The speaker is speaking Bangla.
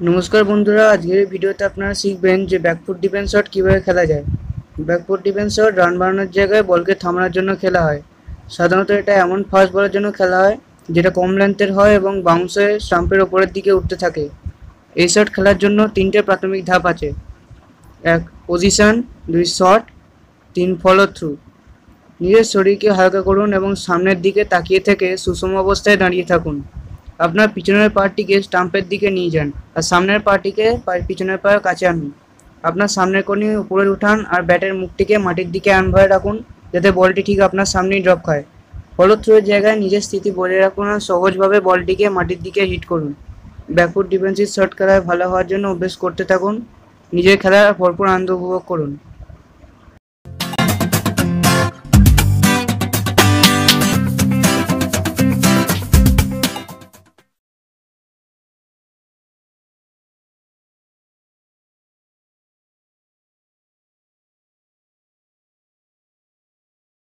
নমস্কার বন্ধুরা, আজকের ভিডিওতে আপনারা শিখবেন যে ব্যাকফুট ডিফেন্স শট কীভাবে খেলা যায়। ব্যাকফুট ডিফেন্স শট রান বাড়ানোর জায়গায় বলকে থামানোর জন্য খেলা হয়। সাধারণত এটা এমন ফাস্ট বলের জন্য খেলা হয় যেটা কম লেন্থের হয় এবং বাউন্সে স্টাম্পের ওপরের দিকে উঠতে থাকে। এই শট খেলার জন্য তিনটে প্রাথমিক ধাপ আছে: 1 পজিশন, 2 শট, 3 ফলো থ্রু। নিজের শরীরকে হালকা করুন এবং সামনের দিকে তাকিয়ে থেকে সুষম অবস্থায় দাঁড়িয়ে থাকুন। আপনার পিছনের পাটিকে স্টাম্পের দিকে নিয়ে যান আর সামনের পাটিকে পিছনের পায়ের কাছে আনুন। আপনার সামনের কর্নি উপরে উঠান আর ব্যাটের মুখটিকে মাটির দিকে আনভাবে রাখুন যাতে বলটি ঠিক আপনার সামনেই ড্রপ খায়। ফলো থ্রুয়ের জায়গায় নিজের স্থিতি বজায় রাখুন আর সহজভাবে বলটিকে মাটির দিকে হিট করুন। ব্যাকফুট ডিফেন্সিভ শট খেলায় ভালো হওয়ার জন্য অভ্যেস করতে থাকুন। নিজের খেলার ভরপুর আনন্দ উপভোগ করুন।